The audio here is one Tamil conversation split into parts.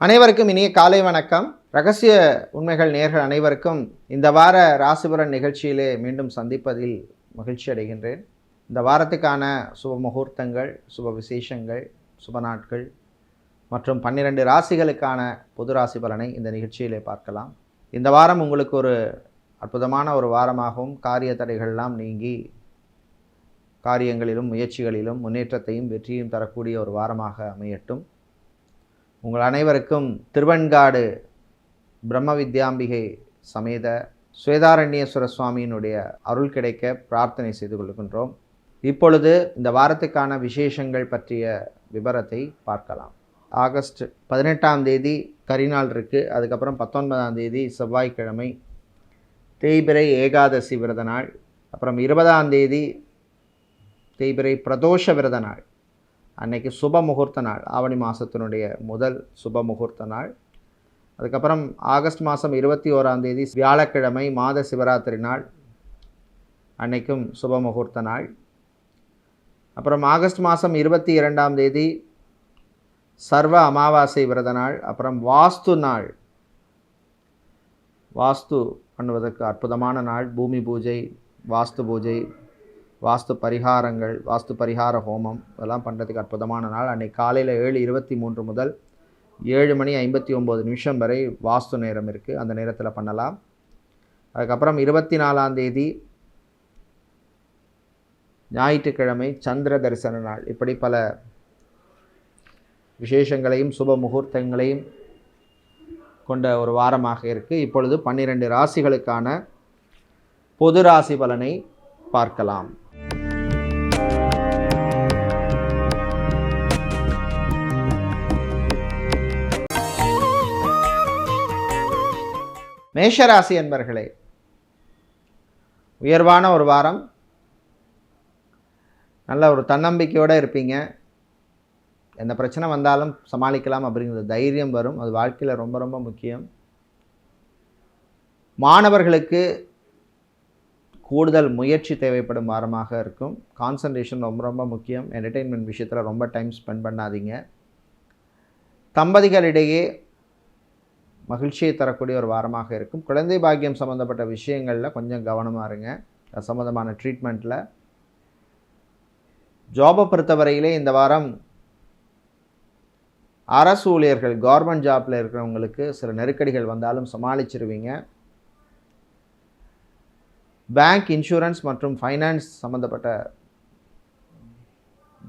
அனைவருக்கும் இனிய காலை வணக்கம். ரகசிய உண்மைகள் நேயர்கள் அனைவருக்கும் இந்த வார ராசிபலன் நிகழ்ச்சியிலே மீண்டும் சந்திப்பதில் மகிழ்ச்சி அடைகின்றேன். இந்த வாரத்துக்கான சுப முகூர்த்தங்கள், சுப விசேஷங்கள், சுப நாட்கள் மற்றும் 12 ராசிகளுக்கான பொது ராசி பலனை இந்த நிகழ்ச்சியிலே பார்க்கலாம். இந்த வாரம் உங்களுக்கு ஒரு அற்புதமான ஒரு வாரமாகவும், காரிய தடைகள்லாம் நீங்கி காரியங்களிலும் முயற்சிகளிலும் முன்னேற்றத்தையும் வெற்றியும் தரக்கூடிய ஒரு வாரமாக அமையட்டும். உங்கள் அனைவருக்கும் திருவெண்காடு பிரம்ம வித்யாம்பிகை சமேத ஸ்வேதாரண்யேஸ்வர சுவாமியினுடைய அருள் கிடைக்க பிரார்த்தனை செய்து கொள்கின்றோம். இப்பொழுது இந்த வாரத்துக்கான விசேஷங்கள் பற்றிய விபரத்தை பார்க்கலாம். ஆகஸ்ட் 18ஆம் தேதி கரிநாள் இருக்குது. அதுக்கப்புறம் 19ஆம் தேதி செவ்வாய்க்கிழமை தேய்பிறை ஏகாதசி விரத நாள். அப்புறம் 20ஆம் தேதி தேய்பிறை பிரதோஷ விரத நாள். அன்னைக்கு சுப முகூர்த்த நாள், ஆவணி மாதத்தினுடைய முதல் சுப முகூர்த்த நாள். அதுக்கப்புறம் ஆகஸ்ட் மாதம் 21ஆம் தேதி வியாழக்கிழமை மாத சிவராத்திரி நாள், அன்னைக்கும் சுப முகூர்த்த நாள். அப்புறம் ஆகஸ்ட் மாதம் 22ஆம் தேதி சர்வ அமாவாசை விரத நாள். அப்புறம் வாஸ்து நாள், வாஸ்து பண்ணுவதற்கு அற்புதமான நாள். பூமி பூஜை, வாஸ்து பூஜை, வாஸ்து பரிகாரங்கள், வாஸ்து பரிகார ஹோமம் இதெல்லாம் பண்ணுறதுக்கு அற்புதமான நாள். அன்றைக்கி காலையில் 7:23 முதல் 7:59 வரை வாஸ்து நேரம் இருக்குது. அந்த நேரத்தில் பண்ணலாம். அதுக்கப்புறம் 24ஆம் தேதி ஞாயிற்றுக்கிழமை சந்திர தரிசன நாள். இப்படி பல விசேஷங்களையும் சுப முகூர்த்தங்களையும் கொண்ட ஒரு வாரமாக இருக்குது. இப்பொழுது 12 ராசிகளுக்கான பொது ராசி பலனை பார்க்கலாம். மேஷராசி என்பர்களே, உயர்வான ஒரு வாரம். நல்ல ஒரு தன்னம்பிக்கையோடு இருப்பீங்க. எந்த பிரச்சனை வந்தாலும் சமாளிக்கலாம் அப்படிங்கிற தைரியம் வரும். அது வாழ்க்கையில் ரொம்ப ரொம்ப முக்கியம். மாணவர்களுக்கு கூடுதல் முயற்சி தேவைப்படும் வாரமாக இருக்கும். கான்சன்ட்ரேஷன் ரொம்ப ரொம்ப முக்கியம். என்டர்டெயின்மெண்ட் விஷயத்தில் ரொம்ப டைம் ஸ்பெண்ட் பண்ணாதீங்க. தம்பதிகளிடையே மகிழ்ச்சியை தரக்கூடிய ஒரு வாரமாக இருக்கும். குழந்தை பாக்கியம் சம்மந்தப்பட்ட விஷயங்களில் கொஞ்சம் கவனமாக இருங்க. அது சம்மந்தமான ட்ரீட்மெண்ட்டில். ஜாபை பொறுத்தவரையிலே இந்த வாரம் அரசு ஊழியர்கள், கவர்மெண்ட் ஜாப்பில் இருக்கிறவங்களுக்கு சில நெருக்கடிகள் வந்தாலும் சமாளிச்சிருவீங்க. பேங்க், இன்சூரன்ஸ் மற்றும் ஃபைனான்ஸ் சம்மந்தப்பட்ட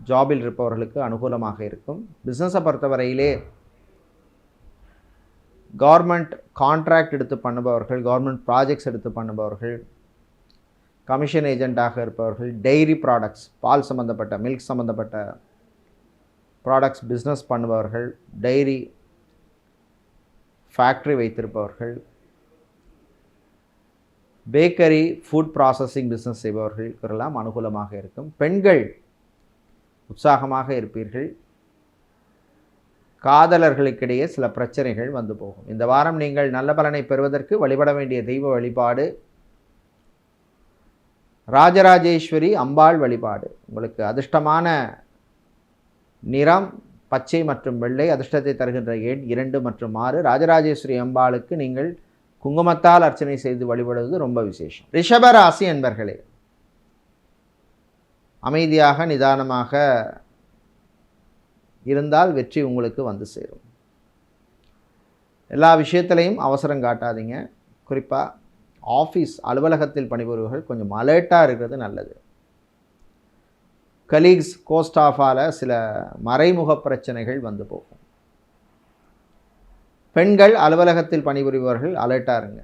ஜாபில் இருப்பவர்களுக்கு அனுகூலமாக இருக்கும். பிஸ்னஸை பொறுத்தவரையிலே கவர்மெண்ட் கான்ட்ராக்ட் எடுத்து பண்ணுபவர்கள், கவர்மெண்ட் ப்ராஜெக்ட்ஸ் எடுத்து பண்ணுபவர்கள், கமிஷன் ஏஜெண்ட்டாக இருப்பவர்கள், டெய்ரி ப்ராடக்ட்ஸ், பால் சம்மந்தப்பட்ட, மில்க் சம்மந்தப்பட்ட ப்ராடக்ட்ஸ் பிஸ்னஸ் பண்ணுபவர்கள், டெய்ரி ஃபேக்ட்ரி வைத்திருப்பவர்கள், பேக்கரி, ஃபுட் ப்ராசஸிங் பிஸ்னஸ் செய்பவர்கள் இதெல்லாம் அனுகூலமாக இருக்கும். பெண்கள் உற்சாகமாக இருப்பீர்கள். காதலர்களுக்கிடையே சில பிரச்சனைகள் வந்து போகும். இந்த வாரம் நீங்கள் நல்ல பலனை பெறுவதற்கு வழிபட வேண்டிய தெய்வ வழிபாடு ராஜராஜேஸ்வரி அம்பாள் வழிபாடு. உங்களுக்கு அதிர்ஷ்டமான நிறம் பச்சை மற்றும் வெள்ளை. அதிர்ஷ்டத்தை தருகின்ற எண் 2 மற்றும் 6. ராஜராஜேஸ்வரி அம்பாளுக்கு நீங்கள் குங்குமத்தால் அர்ச்சனை செய்து வழிபடுவது ரொம்ப விசேஷம். ரிஷபராசி என்பர்களே, அமைதியாக நிதானமாக இருந்தால் வெற்றி உங்களுக்கு வந்து சேரும். எல்லா விஷயத்திலையும் அவசரம் காட்டாதீங்க. குறிப்பாக ஆஃபீஸ் அலுவலகத்தில் பணிபுரிவர்கள் கொஞ்சம் அலர்ட்டாக இருக்கிறது நல்லது. கலீக்ஸ், கோஸ்டாஃபால் சில மறைமுக பிரச்சனைகள் வந்து போகும். பெண்கள் அலுவலகத்தில் பணிபுரிபவர்கள் அலர்ட்டாக இருங்க.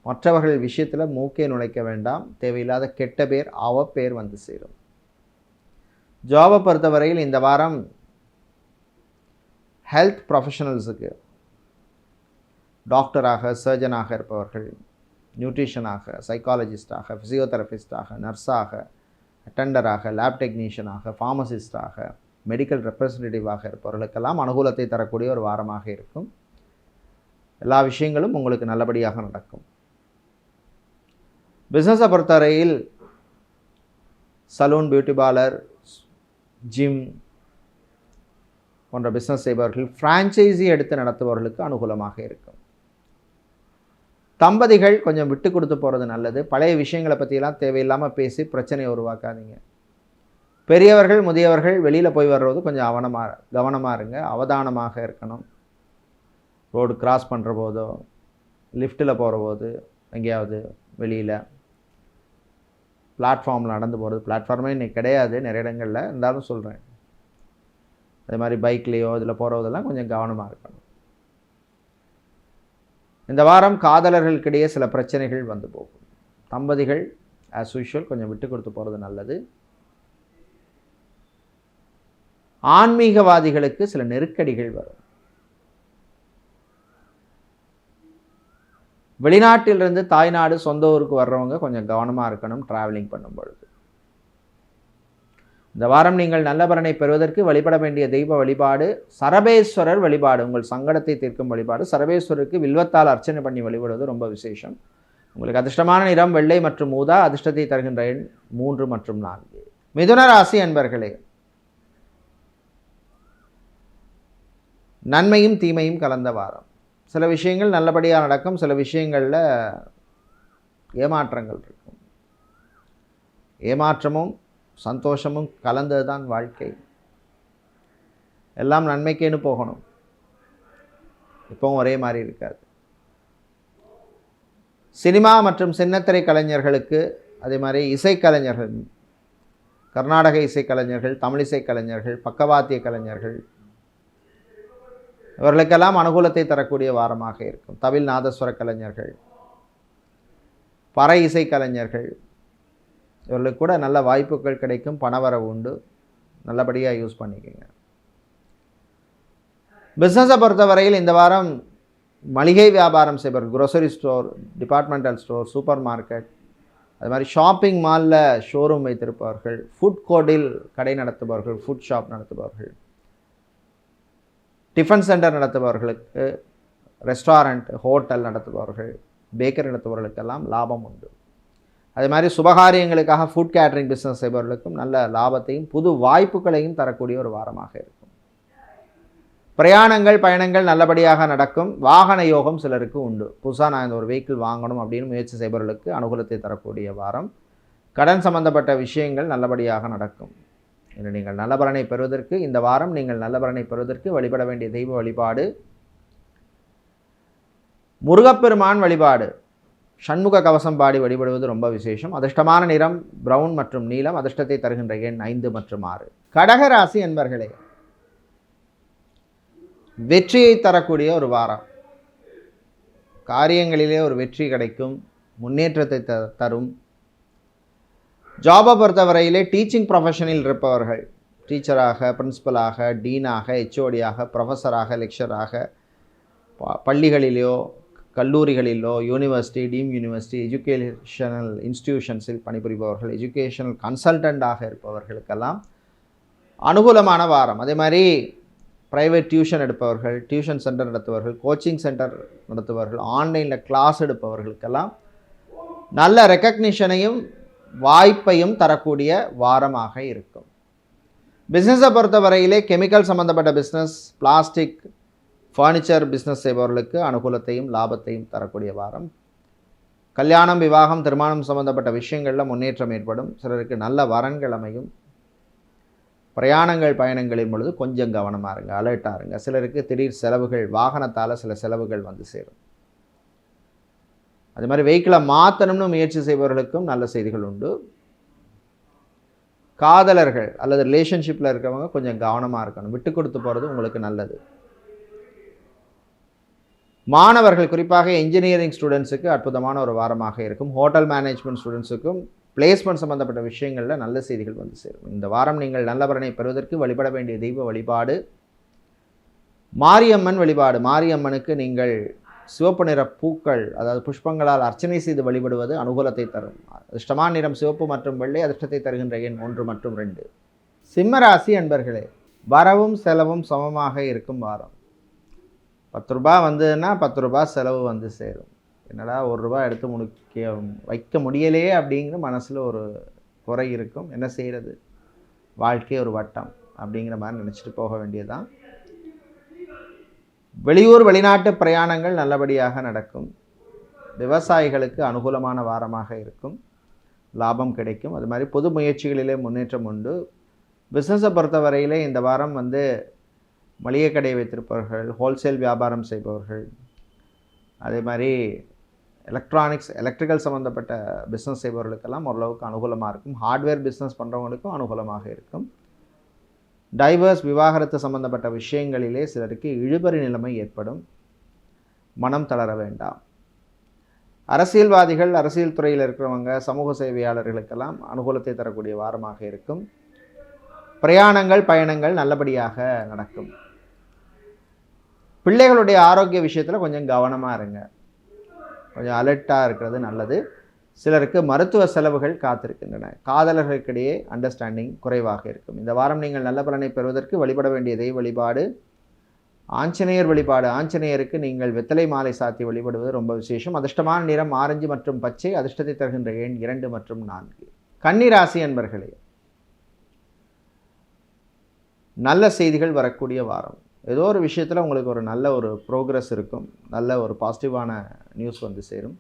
மற்றவர்கள் விஷயத்தில் மூக்கே நுழைக்க வேண்டாம். தேவையில்லாத கெட்ட பேர், அவப்பேர் வந்து சேரும். ஜாபை பொறுத்தவரையில் இந்த வாரம் ஹெல்த் ப்ரொஃபஷனல்ஸுக்கு, டாக்டராக, சர்ஜனாக இருப்பவர்கள், நியூட்ரிஷனாக, சைக்காலஜிஸ்டாக, ஃபிசியோதெரபிஸ்டாக, நர்ஸாக, அட்டெண்டராக, லேப் டெக்னீஷியனாக, ஃபார்மசிஸ்டாக, மெடிக்கல் ரெப்ரசன்டேட்டிவாக இருப்பவர்களுக்கெல்லாம் அனுகூலத்தை தரக்கூடிய ஒரு வாரமாக இருக்கும். எல்லா விஷயங்களும் உங்களுக்கு நல்லபடியாக நடக்கும். பிஸ்னஸை பொறுத்தவரையில் சலூன், பியூட்டி பார்லர், ஜிம், போன்ற பிஸ்னஸ் செய்பவர்கள், ஃப்ரான்ச்சைஸி எடுத்து நடத்துபவர்களுக்கு அனுகூலமாக இருக்கும். தம்பதிகள் கொஞ்சம் விட்டு கொடுத்து போகிறது நல்லது. பழைய விஷயங்களை பற்றியெல்லாம் தேவையில்லாமல் பேசி பிரச்சனையை உருவாக்காதீங்க. பெரியவர்கள் முதியவர்கள் வெளியில் போய் வர்றது கொஞ்சம் கவனமாக இருங்க, அவதானமாக இருக்கணும். ரோடு கிராஸ் பண்ணுற போதோ, லிஃப்ட்டில் போகிற போது, எங்கேயாவது வெளியில் பிளாட்ஃபார்மில் நடந்து போகிறது, பிளாட்ஃபார்மே இன்றைக்கி கிடையாது நிறைய இடங்களில், இருந்தாலும் சொல்கிறேன். அதே மாதிரி பைக்லேயோ இதில் போகிறதெல்லாம் கொஞ்சம் கவனமாக இருக்கணும். இந்த வாரம் காதலர்களுக்கிடையே சில பிரச்சனைகள் வந்து போகும். தம்பதிகள் ஆஸ் யூஷுவல் கொஞ்சம் விட்டு கொடுத்து போகிறது நல்லது. ஆன்மீகவாதிகளுக்கு சில நெருக்கடிகள் வரும். வெளிநாட்டிலிருந்து தாய்நாடு சொந்த ஊருக்கு வர்றவங்க கொஞ்சம் கவனமாக இருக்கணும் ட்ராவலிங் பண்ணும் பொழுது. இந்த வாரம் நீங்கள் நல்ல பலனை பெறுவதற்கு வழிபட வேண்டிய தெய்வ வழிபாடு சரபேஸ்வரர் வழிபாடு. உங்கள் சங்கடத்தை தீர்க்கும் வழிபாடு. சரபேஸ்வரருக்கு வில்வத்தால் அர்ச்சனை பண்ணி வழிபடுவது ரொம்ப விசேஷம். உங்களுக்கு அதிர்ஷ்டமான நிறம் வெள்ளை மற்றும் ஊதா. அதிர்ஷ்டத்தை தருகின்ற எண் 3 மற்றும் 4. மிதுன ராசி அன்பர்களே, நன்மையும் தீமையும் கலந்த வாரம். சில விஷயங்கள் நல்லபடியாக நடக்கும், சில விஷயங்களில் ஏமாற்றங்கள் இருக்கும். ஏமாற்றமும் சந்தோஷமும் கலந்தது தான் வாழ்க்கை. எல்லாம் நன்மைக்கேன்னு போகணும். இப்போவும் ஒரே மாதிரி இருக்காது. சினிமா மற்றும் சின்னத்திரை கலைஞர்களுக்கு, அதே மாதிரி இசைக்கலைஞர்கள், கர்நாடக இசைக்கலைஞர்கள், தமிழ் இசைக்கலைஞர்கள், பக்கவாத்திய கலைஞர்கள், இவர்களுக்கெல்லாம் அனுகூலத்தை தரக்கூடிய வாரமாக இருக்கும். தவில் நாதஸ்வர கலைஞர்கள், பறை இசை கலைஞர்கள், இவர்களுக்கு கூட நல்ல வாய்ப்புகள் கிடைக்கும். பணவரவு உண்டு. நல்லபடியாக யூஸ் பண்ணிக்கோங்க. பிஸ்னஸை பொறுத்தவரையில் இந்த வாரம் மளிகை வியாபாரம் செய்பவர்கள், grocery store, departmental store, supermarket, அது மாதிரி ஷாப்பிங் மாலில் ஷோரூம் வைத்திருப்பவர்கள், ஃபுட் கோர்ட்டில் கடை நடத்துபவர்கள், ஃபுட் ஷாப் நடத்துபவர்கள், டிஃபன் சென்டர் நடத்துபவர்களுக்கு, ரெஸ்டாரண்ட் ஹோட்டல் நடத்துபவர்கள், பேக்கரி நடத்துபவர்களுக்கெல்லாம் லாபம் உண்டு. அதே மாதிரி சுபகாரியங்களுக்காக ஃபுட் கேட்ரிங் பிஸ்னஸ் செய்பவர்களுக்கும் நல்ல லாபத்தையும் புது வாய்ப்புகளையும் தரக்கூடிய ஒரு வாரமாக இருக்கும். பிரயாணங்கள் பயணங்கள் நல்லபடியாக நடக்கும். வாகன யோகம் சிலருக்கு உண்டு. புதுசாக நான் இந்த ஒரு வெஹிக்கிள் வாங்கணும் அப்படின்னு முயற்சி செய்பவர்களுக்கு அனுகூலத்தை தரக்கூடிய வாரம். கடன் சம்பந்தப்பட்ட விஷயங்கள் நல்லபடியாக நடக்கும். இன்று நீங்கள் நல்ல பலனை பெறுவதற்கு, இந்த வாரம் நீங்கள் நல்ல பலனை பெறுவதற்கு வழிபட வேண்டிய தெய்வ வழிபாடு முருகப்பெருமான் வழிபாடு. சண்முக கவசம் பாடி வழிபடுவது ரொம்ப விசேஷம். அதிர்ஷ்டமான நிறம் பிரவுன் மற்றும் நீலம். அதிர்ஷ்டத்தை தருகின்ற எண் 5 மற்றும் 6. கடகராசி என்பர்களே, வெற்றியை தரக்கூடிய ஒரு வாரம். காரியங்களிலே ஒரு வெற்றி கிடைக்கும், முன்னேற்றத்தை தரும். ஜாபை பொறுத்தவரையிலே டீச்சிங் ப்ரொஃபஷனில் இருப்பவர்கள், டீச்சராக, பிரின்சிபலாக, டீனாக, ஹெச்ஓடியாக, ப்ரொஃபஸராக, லெக்சராக, பள்ளிகளிலோ கல்லூரிகளிலோ, யூனிவர்சிட்டி, டீம் யூனிவர்சிட்டி, எஜுகேஷனல் இன்ஸ்டிடியூஷன்ஸில் பணிபுரிபவர்கள், எஜுகேஷனல் கன்சல்டண்ட்டாக இருப்பவர்களுக்கெல்லாம் அனுகூலமான வாரம். அதே மாதிரி ப்ரைவேட் டியூஷன் எடுப்பவர்கள், டியூஷன் சென்டர் நடத்துபவர்கள், கோச்சிங் சென்டர் நடத்துபவர்கள், ஆன்லைனில் கிளாஸ் எடுப்பவர்களுக்கெல்லாம் நல்ல ரெக்கக்னிஷனையும் வாய்ப்பையும் தரக்கூடிய வாரமாக இருக்கும். பிஸ்னஸை பொறுத்தவரையிலே கெமிக்கல் சம்மந்தப்பட்ட பிஸ்னஸ், பிளாஸ்டிக், ஃபர்னிச்சர் பிஸ்னஸ் செய்பவர்களுக்கு அனுகூலத்தையும் லாபத்தையும் தரக்கூடிய வாரம். கல்யாணம், விவாகம், திருமணம் சம்பந்தப்பட்ட விஷயங்களில் முன்னேற்றம் ஏற்படும். சிலருக்கு நல்ல வரன்கள் அமையும். பிரயாணங்கள் பயணங்களின் பொழுது கொஞ்சம் கவனமாக இருங்க, அலர்ட்டாக இருங்க. சிலருக்கு திடீர் செலவுகள், வாகனத்தால் சில செலவுகள் வந்து சேரும். அது மாதிரி வெஹிக்கிளை மாற்றணும்னு முயற்சி செய்பவர்களுக்கும் நல்ல செய்திகள் உண்டு. காதலர்கள் அல்லது ரிலேஷன்ஷிப்பில் இருக்கிறவங்க கொஞ்சம் கவனமாக இருக்கணும். விட்டு கொடுத்து போகிறது உங்களுக்கு நல்லது. மாணவர்கள், குறிப்பாக இன்ஜினியரிங் ஸ்டூடெண்ட்ஸுக்கு அற்புதமான ஒரு வாரமாக இருக்கும். ஹோட்டல் மேனேஜ்மெண்ட் ஸ்டூடெண்ட்ஸுக்கும் பிளேஸ்மெண்ட் சம்பந்தப்பட்ட விஷயங்களில் நல்ல செய்திகள் வந்து சேரும். இந்த வாரம் நீங்கள் நல்ல பலனை பெறுவதற்கு வழிபட வேண்டிய தெய்வ வழிபாடு மாரியம்மன் வழிபாடு. மாரியம்மனுக்கு நீங்கள் சிவப்பு நிற பூக்கள், அதாவது புஷ்பங்களால் அர்ச்சனை செய்து வழிபடுவது அனுகூலத்தை தரும். அதிர்ஷ்டமான நிறம் சிவப்பு மற்றும் வெள்ளை. அதிர்ஷ்டத்தை தருகின்ற எண் 1 மற்றும் 2. சிம்மராசி அன்பர்களே, வரவும் செலவும் சமமாக இருக்கும் வாரம். 10 ரூபாய் வந்ததுன்னா 10 ரூபாய் செலவு வந்து சேரும். என்னடா 1 ரூபாய் எடுத்து வைக்க முடியலையே அப்படிங்கிற மனசில் ஒரு குறை இருக்கும். என்ன செய்கிறது, வாழ்க்கை ஒரு வட்டம் அப்படிங்கிற மாதிரி நினச்சிட்டு போக வேண்டியதுதான். வெளியூர் வெளிநாட்டு பிரயாணங்கள் நல்லபடியாக நடக்கும். விவசாயிகளுக்கு அனுகூலமான வாரமாக இருக்கும். லாபம் கிடைக்கும். அது மாதிரி பொது முயற்சிகளிலே முன்னேற்றம் உண்டு. பிஸ்னஸை பொறுத்தவரையிலே இந்த வாரம் மளிகை கடை வைத்திருப்பவர்கள், ஹோல்சேல் வியாபாரம் செய்பவர்கள், அதே மாதிரி எலக்ட்ரிக்கல் சம்மந்தப்பட்ட பிஸ்னஸ் செய்பவர்களுக்கெல்லாம் ஓரளவுக்கு அனுகூலமாக இருக்கும். ஹார்ட்வேர் பிஸ்னஸ் பண்ணுறவங்களுக்கும் அனுகூலமாக இருக்கும். டைவர்ஸ் விவாகரத்து சம்பந்தப்பட்ட விஷயங்களிலே சிலருக்கு இழுபறி நிலைமை ஏற்படும். மனம் தளர வேண்டாம். அரசியல்வாதிகள், அரசியல் துறையில் இருக்கிறவங்க, சமூக சேவையாளர்களுக்கெல்லாம் அனுகூலத்தை தரக்கூடிய வாரமாக இருக்கும். பிரயாணங்கள், பயணங்கள் நல்லபடியாக நடக்கும். பிள்ளைகளுடைய ஆரோக்கிய விஷயத்தில் கொஞ்சம் கவனமாக இருங்க. கொஞ்சம் அலர்ட்டாக இருக்கிறது நல்லது. சிலருக்கு மருத்துவ செலவுகள் காத்திருக்கின்றன. காதலர்களுக்கிடையே அண்டர்ஸ்டாண்டிங் குறைவாக இருக்கும். இந்த வாரம் நீங்கள் நல்ல பலனை பெறுவதற்கு வழிபட வேண்டிய தெய்வ வழிபாடு ஆஞ்சநேயர் வழிபாடு. ஆஞ்சநேயருக்கு நீங்கள் வெத்தலை மாலை சாத்தி வழிபடுவது ரொம்ப விசேஷம். அதிர்ஷ்டமான நிறம் ஆரஞ்சு மற்றும் பச்சை. அதிர்ஷ்டத்தை தருகின்ற எண் 2 மற்றும் 4. கன்னி ராசி அன்பர்களே, நல்ல செய்திகள் வரக்கூடிய வாரம். ஏதோ ஒரு விஷயத்தில் உங்களுக்கு ஒரு நல்ல ஒரு ப்ரோக்ரஸ் இருக்கும். நல்ல ஒரு பாசிட்டிவான நியூஸ் சேரும்.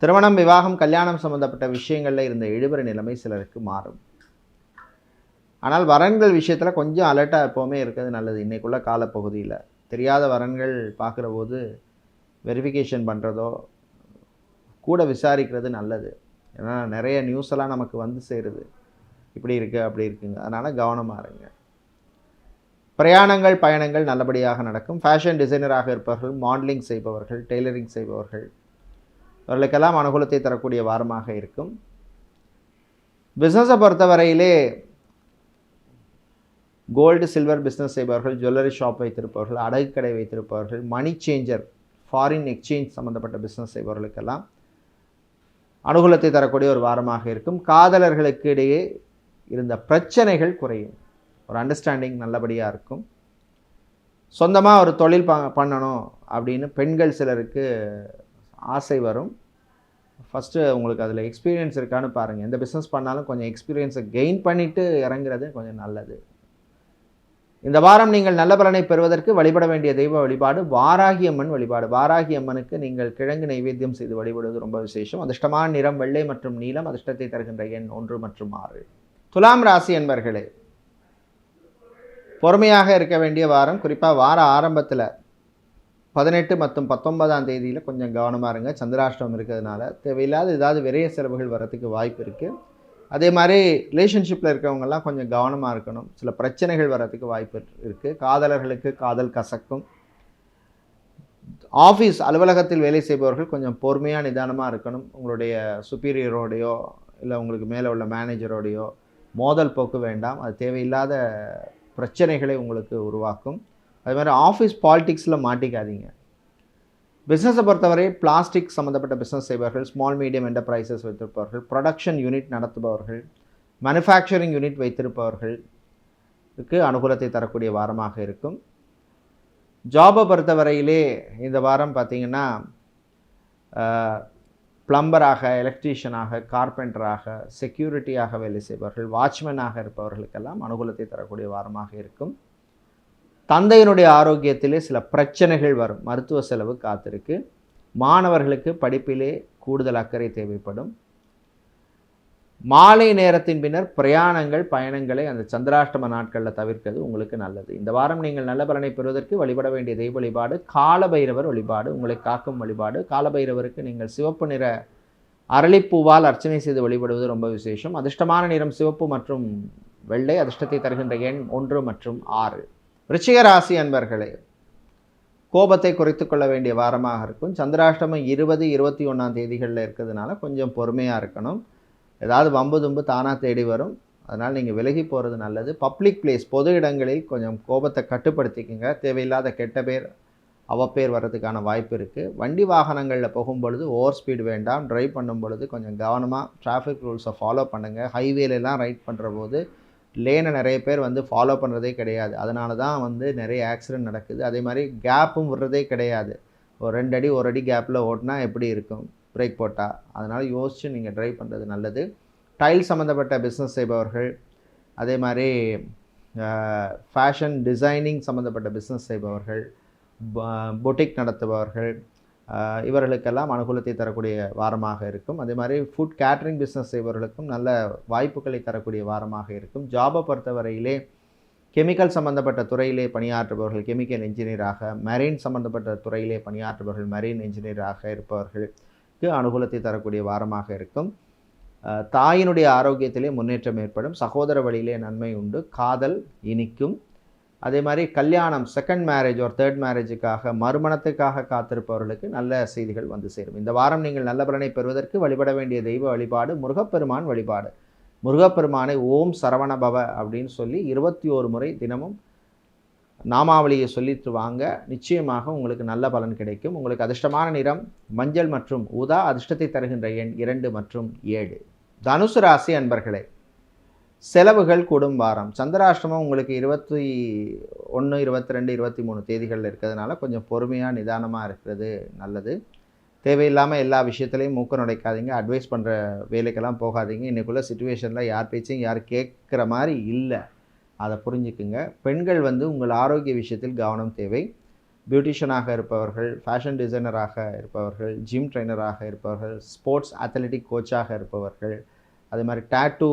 திருமணம், விவாகம், கல்யாணம் சம்பந்தப்பட்ட விஷயங்களில் இருந்த இழுபறி நிலைமை சிலருக்கு மாறும். ஆனால் வரன்கள் விஷயத்தில் கொஞ்சம் அலர்ட்டாக எப்போவுமே இருக்கிறது நல்லது. இன்றைக்குள்ள காலப்பகுதியில் தெரியாத வரன்கள் பார்க்குற போது வெரிஃபிகேஷன் பண்ணுறதோ கூட விசாரிக்கிறது நல்லது. ஏன்னா நிறைய நியூஸ் எல்லாம் நமக்கு சேருது. இப்படி இருக்குது அப்படி இருக்குங்க. அதனால் கவனமாக இருங்க. பிரயாணங்கள், பயணங்கள் நல்லபடியாக நடக்கும். ஃபேஷன் டிசைனராக இருப்பவர்கள், மாடலிங் செய்பவர்கள், டெய்லரிங் செய்பவர்கள் அவர்களுக்கெல்லாம் அனுகூலத்தை தரக்கூடிய வாரமாக இருக்கும். பிஸ்னஸை பொறுத்தவரையிலே கோல்டு சில்வர் பிஸ்னஸ் செய்பவர்கள், ஜுவல்லரி ஷாப் வைத்திருப்பவர்கள், அடகு கடை வைத்திருப்பவர்கள், மணி சேஞ்சர், ஃபாரின் எக்ஸ்சேஞ்ச் சம்மந்தப்பட்ட பிஸ்னஸ் செய்பவர்களுக்கெல்லாம் அனுகூலத்தை தரக்கூடிய ஒரு வாரமாக இருக்கும். காதலர்களுக்கு இடையே இருந்த பிரச்சனைகள் குறையும். ஒரு அண்டர்ஸ்டாண்டிங் நல்லபடியாக இருக்கும். சொந்தமாக ஒரு தொழில் பண்ணணும் அப்படின்னு பெண்கள் சிலருக்கு ஆசை வரும். ஃபஸ்ட்டு உங்களுக்கு அதில் எக்ஸ்பீரியன்ஸ் இருக்கான்னு பாருங்கள். எந்த பிஸ்னஸ் பண்ணாலும் கொஞ்சம் எக்ஸ்பீரியன்ஸை கெயின் பண்ணிவிட்டு இறங்குறது கொஞ்சம் நல்லது. இந்த வாரம் நீங்கள் நல்ல பலனை பெறுவதற்கு வழிபட வேண்டிய தெய்வ வழிபாடு வாராகி அம்மன் வழிபாடு. வாராகி அம்மனுக்கு நீங்கள் கிழங்கு நைவேத்தியம் செய்து வழிபடுவது ரொம்ப விசேஷம். அதிர்ஷ்டமான நிறம் வெள்ளை மற்றும் நீலம். அதிர்ஷ்டத்தை தருகின்ற எண் 1 மற்றும் 6. துலாம் ராசி என்பர்களே, பொறுமையாக இருக்க வேண்டிய வாரம். குறிப்பாக வார ஆரம்பத்தில் 18 மற்றும் 19ஆம் தேதியில் கொஞ்சம் கவனமாக இருங்க. சந்திராஷ்டமம் இருக்கிறதுனால தேவையில்லாத ஏதாவது விரைய செலவுகள் வரத்துக்கு வாய்ப்பு இருக்குது. அதே மாதிரி ரிலேஷன்ஷிப்பில் இருக்கிறவங்கெல்லாம் கொஞ்சம் கவனமாக இருக்கணும். சில பிரச்சனைகள் வரத்துக்கு வாய்ப்பு இருக்குது. காதலர்களுக்கு காதல் கசக்கும். ஆஃபீஸ் அலுவலகத்தில் வேலை செய்பவர்கள் கொஞ்சம் பொறுமையாக நிதானமாக இருக்கணும். உங்களுடைய சுப்பீரியரோடையோ இல்லை உங்களுக்கு மேலே உள்ள மேனேஜரோடையோ மோதல் போக்கு வேண்டாம். அது தேவையில்லாத பிரச்சனைகளை உங்களுக்கு உருவாக்கும். அது மாதிரி ஆஃபீஸ் பாலிடிக்ஸில் மாட்டிக்காதீங்க. பிஸ்னஸை பொறுத்தவரை பிளாஸ்டிக் சம்மந்தப்பட்ட பிஸ்னஸ் செய்பவர்கள், ஸ்மால் மீடியம் என்டர்பிரைசஸ் வைத்திருப்பவர்கள், ப்ரொடக்ஷன் யூனிட் நடத்துபவர்கள், மேனுஃபேக்சரிங் யூனிட் வைத்திருப்பவர்களுக்கு அனுகூலத்தை தரக்கூடிய வாரமாக இருக்கும். ஜாபை பொறுத்தவரையிலே இந்த வாரம் பார்த்திங்கன்னா பிளம்பராக, எலக்ட்ரீஷியனாக, கார்பெண்டராக, செக்யூரிட்டியாக வேலை செய்பவர்கள், வாட்ச்மேனாக இருப்பவர்களுக்கெல்லாம் அனுகூலத்தை தரக்கூடிய வாரமாக இருக்கும். தந்தையினுடைய ஆரோக்கியத்திலே சில பிரச்சனைகள் வரும். மருத்துவ செலவு காத்திருக்கு. மாணவர்களுக்கு படிப்பிலே கூடுதல் அக்கறை தேவைப்படும். மாலை நேரத்தின் பின்னர் பிரயாணங்கள், பயணங்களை அந்த சந்திராஷ்டம நாட்களில் தவிர்க்கிறது உங்களுக்கு நல்லது. இந்த வாரம் நீங்கள் நல்ல பலனை பெறுவதற்கு வழிபட வேண்டிய தெய்வ வழிபாடு காலபைரவர் வழிபாடு. உங்களை காக்கும் வழிபாடு. காலபைரவருக்கு நீங்கள் சிவப்பு நிற அரளிப்பூவால் அர்ச்சனை செய்து வழிபடுவது ரொம்ப விசேஷம். அதிர்ஷ்டமான நிறம் சிவப்பு மற்றும் வெள்ளை. அதிர்ஷ்டத்தை தருகின்ற எண் 1 மற்றும் 6. விருச்சிக ராசி அன்பர்களே, கோபத்தை குறைத்து கொள்ள வேண்டிய வாரமாக இருக்கும். சந்திராஷ்டமம் 20, 21ஆம் தேதிகளில் இருக்கிறதுனால கொஞ்சம் பொறுமையாக இருக்கணும். ஏதாவது வம்பு தும்பு தானாக தேடி வரும். அதனால் நீங்கள் விலகி போகிறது நல்லது. பப்ளிக் பிளேஸ், பொது இடங்களில் கொஞ்சம் கோபத்தை கட்டுப்படுத்திக்கங்க. தேவையில்லாத கெட்ட பேர், அவப்பேர் வர்றதுக்கான வாய்ப்பு இருக்குது. வண்டி வாகனங்களில் போகும்பொழுது ஓவர் ஸ்பீடு வேண்டாம். ட்ரைவ் பண்ணும் பொழுது கொஞ்சம் கவனமாக டிராஃபிக் ரூல்ஸை ஃபாலோ பண்ணுங்கள். ஹைவேலெலாம் ரைட் பண்ணுற போது லேனை நிறைய பேர் ஃபாலோ பண்ணுறதே கிடையாது. அதனால தான் நிறைய ஆக்சிடென்ட் நடக்குது. அதே மாதிரி கேப்பும் விடுறதே கிடையாது. ஒரு 2 அடி 1 அடி கேப்பில் ஓட்டினா எப்படி இருக்கும் பிரேக் போட்டால்? அதனால் யோசித்து நீங்கள் ட்ரைவ் பண்ணுறது நல்லது. டைல் சம்மந்தப்பட்ட பிஸ்னஸ் செய்பவர்கள், அதே மாதிரி ஃபேஷன் டிசைனிங் சம்மந்தப்பட்ட பிஸ்னஸ் செய்பவர்கள், பொட்டிக் நடத்துபவர்கள், இவர்களுக்கெல்லாம் அனுகூலத்தை தரக்கூடிய வாரமாக இருக்கும். அதே மாதிரி ஃபுட் கேட்ரிங் பிஸ்னஸ் செய்பவர்களுக்கும் நல்ல வாய்ப்புகளை தரக்கூடிய வாரமாக இருக்கும். ஜாபை பொறுத்தவரையிலே கெமிக்கல் சம்பந்தப்பட்ட துறையிலே பணியாற்றுபவர்கள் கெமிக்கல் இன்ஜினியராக, மெரைன் சம்பந்தப்பட்ட துறையிலே பணியாற்றுபவர்கள் மெரைன் இன்ஜினியராக இருப்பவர்களுக்கு அனுகூலத்தை தரக்கூடிய வாரமாக இருக்கும். தாயினுடைய ஆரோக்கியத்திலே முன்னேற்றம் ஏற்படும். சகோதர வழியிலே நன்மை உண்டு. காதல் இனிக்கும். அதே மாதிரி கல்யாணம், செகண்ட் மேரேஜ் ஒரு தேர்ட் மேரேஜுக்காக, மறுமணத்துக்காக காத்திருப்பவர்களுக்கு நல்ல செய்திகள் வந்து சேரும். இந்த வாரம் நீங்கள் நல்ல பலனை பெறுவதற்கு வழிபட வேண்டிய தெய்வ வழிபாடு முருகப்பெருமான் வழிபாடு. முருகப்பெருமானை ஓம் சரவணபவ அப்படின்னு சொல்லி 21 முறை தினமும் நாமாவளியை சொல்லிட்டு வாங்க. நிச்சயமாக உங்களுக்கு நல்ல பலன் கிடைக்கும். உங்களுக்கு அதிர்ஷ்டமான நிறம் மஞ்சள் மற்றும் ஊதா. அதிர்ஷ்டத்தை தருகின்ற எண் 2 மற்றும் 7. தனுசு ராசி அன்பர்களே, செலவுகள் கூடும் வாரம். சந்திராஷ்டமம் உங்களுக்கு 21, 22, 23 தேதிகளில் இருக்கிறதுனால கொஞ்சம் பொறுமையாக நிதானமாக இருக்கிறது நல்லது. தேவையில்லாமல் எல்லா விஷயத்துலையும் மூக்க நுழைக்காதீங்க. அட்வைஸ் பண்ணுற வேலைக்கெல்லாம் போகாதீங்க. இன்றைக்குள்ள சுச்சுவேஷனில் யார் பேச்சையும் யார் கேட்குற மாதிரி இல்லை, அதை புரிஞ்சுக்குங்க. பெண்கள் உங்கள் ஆரோக்கிய விஷயத்தில் கவனம் தேவை. பியூட்டிஷியனாக இருப்பவர்கள், ஃபேஷன் டிசைனராக இருப்பவர்கள், ஜிம் ட்ரைனராக இருப்பவர்கள், ஸ்போர்ட்ஸ் அத்லெட்டிக் கோச்சாக இருப்பவர்கள், அதே மாதிரி டேட்டூ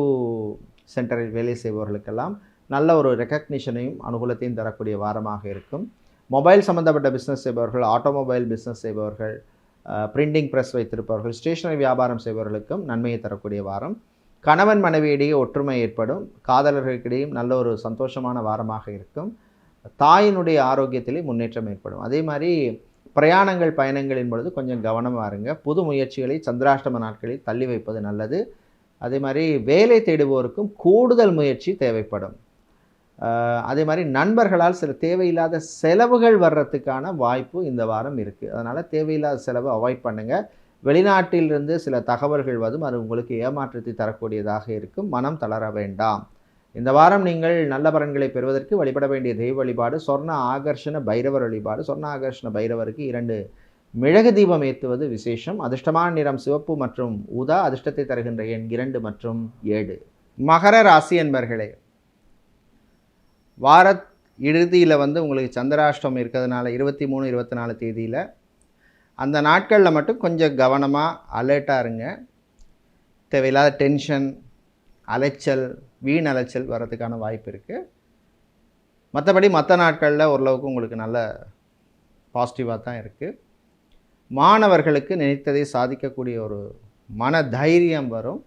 சென்டரில் வேலை செய்பவர்களுக்கெல்லாம் நல்ல ஒரு ரெக்கக்னிஷனையும் அனுகூலத்தையும் தரக்கூடிய வாரமாக இருக்கும். மொபைல் சம்மந்தப்பட்ட பிஸ்னஸ் செய்பவர்கள், ஆட்டோமொபைல் பிஸ்னஸ் செய்பவர்கள், பிரிண்டிங் ப்ரெஸ் வைத்திருப்பவர்கள், ஸ்டேஷனரி வியாபாரம் செய்பவர்களுக்கும் நன்மையை தரக்கூடிய வாரம். கணவன் மனைவியிடையே ஒற்றுமை ஏற்படும். காதலர்களுக்கிடையும் நல்ல ஒரு சந்தோஷமான வாரமாக இருக்கும். தாயினுடைய ஆரோக்கியத்திலே முன்னேற்றம் ஏற்படும். அதே மாதிரி பிரயாணங்கள் பயணங்களின் பொழுது கொஞ்சம் கவனமாக இருங்க. புது முயற்சிகளை சந்திராஷ்டம நாட்களில் தள்ளி வைப்பது நல்லது. அதே மாதிரி வேலை தேடுவோருக்கும் கூடுதல் முயற்சி தேவைப்படும். அதே மாதிரி நண்பர்களால் சில தேவையில்லாத செலவுகள் வர்றதுக்கான வாய்ப்பு இந்த வாரம் இருக்குது. அதனால் தேவையில்லாத செலவு அவாய்ட் பண்ணுங்கள். வெளிநாட்டிலிருந்து சில தகவல்கள் அது உங்களுக்கு ஏமாற்றத்தை தரக்கூடியதாக இருக்கும். மனம் தளர வேண்டாம். இந்த வாரம் நீங்கள் நல்ல பலன்களை பெறுவதற்கு வழிபட வேண்டிய தெய்வ வழிபாடு சொர்ண ஆகர்ஷண பைரவர் வழிபாடு. சொர்ண ஆகர்ஷண பைரவருக்கு 2 மிளகு தீபம் ஏற்றுவது விசேஷம். அதிர்ஷ்டமான நிறம் சிவப்பு மற்றும் ஊதா. அதிர்ஷ்டத்தை தருகின்ற எண் 2 மற்றும் 7. மகர ராசி என்பர்களே, வார இறுதியில் உங்களுக்கு சந்திராஷ்டம் இருக்கிறதுனால 23, 24 தேதியில் அந்த நாட்களில் மட்டும் கொஞ்சம் கவனமாக அலர்ட்டாக இருங்க. தேவையில்லாத டென்ஷன், அலைச்சல், வீண் அலைச்சல் வர்றதுக்கான வாய்ப்பு இருக்குது. மற்றபடி மற்ற நாட்களில் ஓரளவுக்கு உங்களுக்கு நல்ல பாசிட்டிவாக தான் இருக்குது. மாணவர்களுக்கு நினைத்ததை சாதிக்கக்கூடிய ஒரு மன தைரியம் வரும்.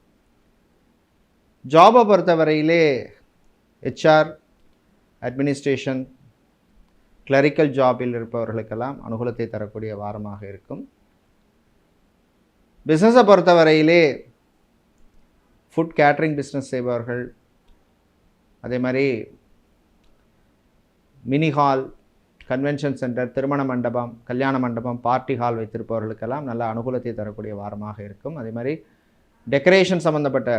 ஜாபை பொறுத்தவரையிலே HR, அட்மினிஸ்ட்ரேஷன், கிளரிக்கல் ஜாபில் இருப்பவர்களுக்கெல்லாம் அனுகூலத்தை தரக்கூடிய வாரமாக இருக்கும். பிஸ்னஸை பொறுத்தவரையிலே ஃபுட் கேட்ரிங் பிஸ்னஸ் செய்பவர்கள், அதே மாதிரி மினி ஹால், கன்வென்ஷன் சென்டர், திருமண மண்டபம், கல்யாண மண்டபம், பார்ட்டி ஹால் வைத்திருப்பவர்களுக்கெல்லாம் நல்ல அனுகூலத்தை தரக்கூடிய வாரமாக இருக்கும். அதே மாதிரி டெக்கரேஷன் சம்மந்தப்பட்ட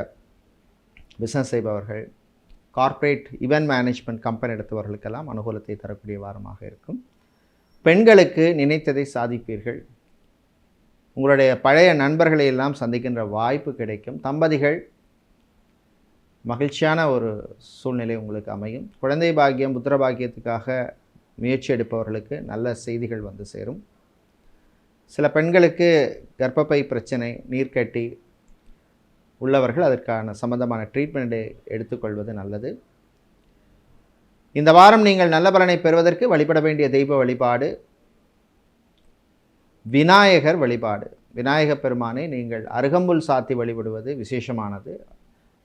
பிஸ்னஸ் செய்பவர்கள், கார்ப்பரேட் ஈவென்ட் மேனேஜ்மெண்ட் கம்பெனி எடுத்தவர்களுக்கெல்லாம் அனுகூலத்தை தரக்கூடிய வாரமாக இருக்கும். பெண்களுக்கு நினைத்ததை சாதிப்பீர்கள். உங்களுடைய பழைய நண்பர்களை எல்லாம் சந்திக்கின்ற வாய்ப்பு கிடைக்கும். தம்பதிகள் மகிழ்ச்சியான ஒரு சூழ்நிலை உங்களுக்கு அமையும். குழந்தை பாக்கியம், புத்திர பாக்கியத்துக்காக முயற்சி எடுப்பவர்களுக்கு நல்ல செய்திகள் வந்து சேரும். சில பெண்களுக்கு கர்ப்பப்பை பிரச்சனை, நீர்க்கட்டி உள்ளவர்கள் அதற்கான சம்பந்தமான ட்ரீட்மெண்ட்டை எடுத்துக்கொள்வது நல்லது. இந்த வாரம் நீங்கள் நல்ல பலனை பெறுவதற்கு வழிபட வேண்டிய தெய்வ வழிபாடு விநாயகர் வழிபாடு. விநாயகப் பெருமானை நீங்கள் அருகம்புல் சாத்தி வழிபடுவது விசேஷமானது.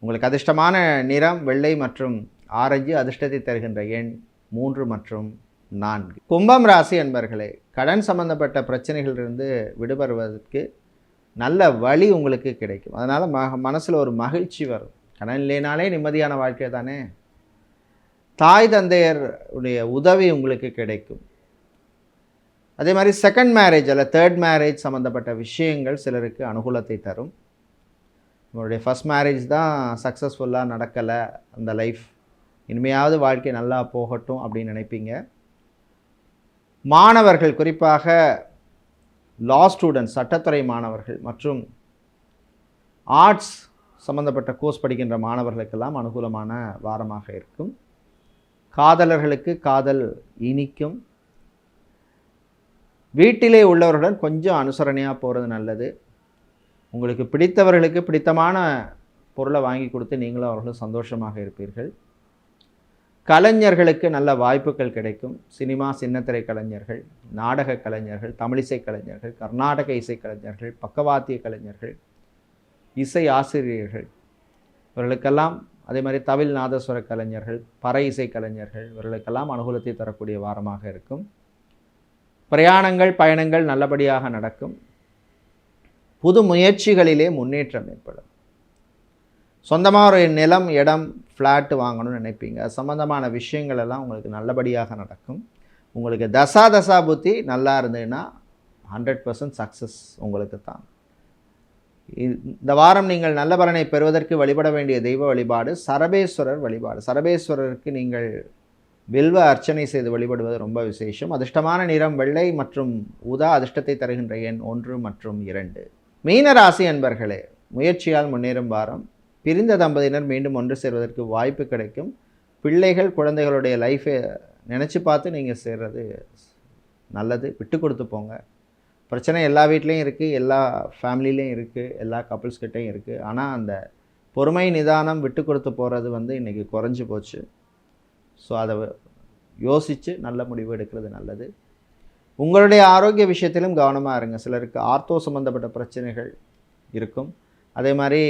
உங்களுக்கு அதிர்ஷ்டமான நிறம் வெள்ளை மற்றும் ஆரஞ்சு. அதிர்ஷ்டத்தை தருகின்ற எண் 3 மற்றும் 4. கும்பம் ராசி அன்பர்களே, கடன் சம்பந்தப்பட்ட பிரச்சனைகளிலிருந்து விடுபடுவதற்கு நல்ல வழி உங்களுக்கு கிடைக்கும். அதனால் மனசில் ஒரு மகிழ்ச்சி வரும். கடன் இல்லைனாலே நிம்மதியான வாழ்க்கை தானே. தாய் தந்தையருடைய உதவி உங்களுக்கு கிடைக்கும். அதே மாதிரி செகண்ட் மேரேஜ் அல்ல தேர்ட் மேரேஜ் சம்மந்தப்பட்ட விஷயங்கள் சிலருக்கு அனுகூலத்தை தரும். உங்களுடைய ஃபஸ்ட் மேரேஜ் தான் சக்ஸஸ்ஃபுல்லாக நடக்கலை, அந்த லைஃப் இனிமையாவது வாழ்க்கை நல்லா போகட்டும் அப்படின்னு நினைப்பீங்க. மாணவர்கள், குறிப்பாக லா ஸ்டூடெண்ட்ஸ், சட்டத்துறை மாணவர்கள் மற்றும் ஆர்ட்ஸ் சம்பந்தப்பட்ட கோர்ஸ் படிக்கின்ற மாணவர்களுக்கெல்லாம் அனுகூலமான வாரமாக இருக்கும். காதலர்களுக்கு காதல் இனிக்கும். வீட்டிலே உள்ளவர்களுடன் கொஞ்சம் அனுசரணையாக போகிறது நல்லது. உங்களுக்கு பிடித்தவர்களுக்கு பிடித்தமான பொருளை வாங்கி கொடுத்து நீங்களும் அவர்களும் சந்தோஷமாக இருப்பீர்கள். கலைஞர்களுக்கு நல்ல வாய்ப்புகள் கிடைக்கும். சினிமா, சின்னத்திரை கலைஞர்கள், நாடக கலைஞர்கள், தமிழிசை கலைஞர்கள், கர்நாடக இசை கலைஞர்கள், பக்கவாத்திய கலைஞர்கள், இசை ஆசிரியர்கள், இவர்களுக்கெல்லாம் அதே மாதிரி தவில் நாதஸ்வர கலைஞர்கள், பறை இசை கலைஞர்கள், இவர்களுக்கெல்லாம் அனுகூலத்தை தரக்கூடிய வாரமாக இருக்கும். பிரயாணங்கள், பயணங்கள் நல்லபடியாக நடக்கும். புது முயற்சிகளிலே முன்னேற்றம் ஏற்படும். சொந்தமாக ஒரு நிலம், இடம், ஃப்ளாட்டு வாங்கணும்னு நினைப்பீங்க. அது சம்மந்தமான விஷயங்கள் எல்லாம் உங்களுக்கு நல்லபடியாக நடக்கும். உங்களுக்கு தசா புத்தி நல்லா இருந்ததுன்னா 100% சக்ஸஸ் உங்களுக்கு தான். இந்த வாரம் நீங்கள் நல்ல பலனை பெறுவதற்கு வழிபட வேண்டிய தெய்வ வழிபாடு சரபேஸ்வரர் வழிபாடு. சரபேஸ்வரருக்கு நீங்கள் வில்வ அர்ச்சனை செய்து வழிபடுவது ரொம்ப விசேஷம். அதிர்ஷ்டமான நிறம் வெள்ளை மற்றும் ஊதா. அதிர்ஷ்டத்தை தருகின்ற எண் 1 மற்றும் 2. மீனராசி அன்பர்களே, முயற்சியால் முன்னேறும் வாரம். பிரிந்த தம்பதியினர் மீண்டும் ஒன்று சேர்வதற்கு வாய்ப்பு கிடைக்கும். பிள்ளைகள், குழந்தைகளுடைய லைஃபை நினச்சி பார்த்து நீங்கள் சேர்றது நல்லது. விட்டு கொடுத்து போங்க. பிரச்சனை எல்லா வீட்லேயும் இருக்குது, எல்லா ஃபேமிலிலையும் இருக்குது, எல்லா கப்புள்ஸ்கிட்டையும் இருக்குது. ஆனால் அந்த பொறுமை, நிதானம், விட்டு கொடுத்து போகிறது இன்றைக்கி குறைஞ்சி போச்சு. ஸோ அதை யோசித்து நல்ல முடிவு எடுக்கிறது நல்லது. உங்களுடைய ஆரோக்கிய விஷயத்திலும் கவனமாக இருங்க. சிலருக்கு ஆர்த்தோ சம்மந்தப்பட்ட பிரச்சனைகள் இருக்கும். அதே மாதிரி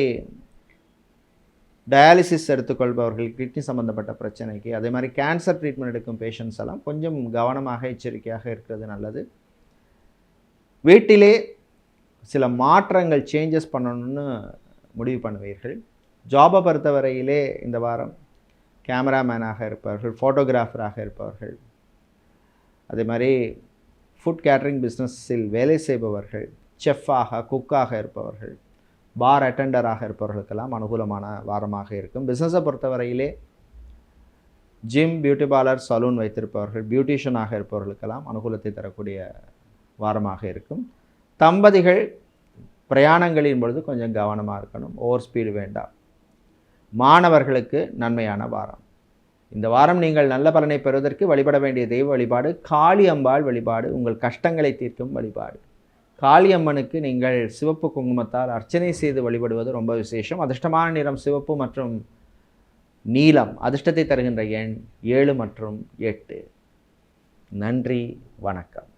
டயாலிசிஸ் எடுத்துக்கொள்பவர்கள், கிட்னி சம்மந்தப்பட்ட பிரச்சனைக்கு, அதே மாதிரி கேன்சர் ட்ரீட்மெண்ட் எடுக்கும் பேஷண்ட்ஸ் எல்லாம் கொஞ்சம் கவனமாக, எச்சரிக்கையாக இருக்கிறது நல்லது. வீட்டிலே சில மாற்றங்கள், சேஞ்சஸ் பண்ணணும்னு முடிவு பண்ணுவீர்கள். ஜாபை பொறுத்தவரையிலே இந்த வாரம் கேமராமேனாக இருப்பவர்கள், ஃபோட்டோகிராஃபராக இருப்பவர்கள், அதே மாதிரி ஃபுட் கேட்ரிங் பிஸ்னஸில் வேலை செய்பவர்கள், செஃப்பாக, குக்காக இருப்பவர்கள், பார் அட்டெண்டராக இருப்பவர்களுக்கெல்லாம் அனுகூலமான வாரமாக இருக்கும். பிஸ்னஸை பொறுத்தவரையிலே ஜிம், பியூட்டி பார்லர், சலூன் வைத்திருப்பவர்கள், பியூட்டிஷியனாக இருப்பவர்களுக்கெல்லாம் அனுகூலத்தை தரக்கூடிய வாரமாக இருக்கும். தம்பதிகள் பிரயாணங்களின் பொழுது கொஞ்சம் கவனமாக இருக்கணும். ஓவர் ஸ்பீடு வேண்டாம். மாணவர்களுக்கு நன்மையான வாரம். இந்த வாரம் நீங்கள் நல்ல பலனை பெறுவதற்கு வழிபட வேண்டிய தெய்வ வழிபாடு காளி அம்பாள் வழிபாடு. உங்கள் கஷ்டங்களை தீர்க்கும் வழிபாடு. காளியம்மனுக்கு நீங்கள் சிவப்பு குங்குமத்தால் அர்ச்சனை செய்து வழிபடுவது ரொம்ப விசேஷம். அதிர்ஷ்டமான நிறம் சிவப்பு மற்றும் நீலம். அதிர்ஷ்டத்தை தருகின்ற எண் 7 மற்றும் 8. நன்றி, வணக்கம்.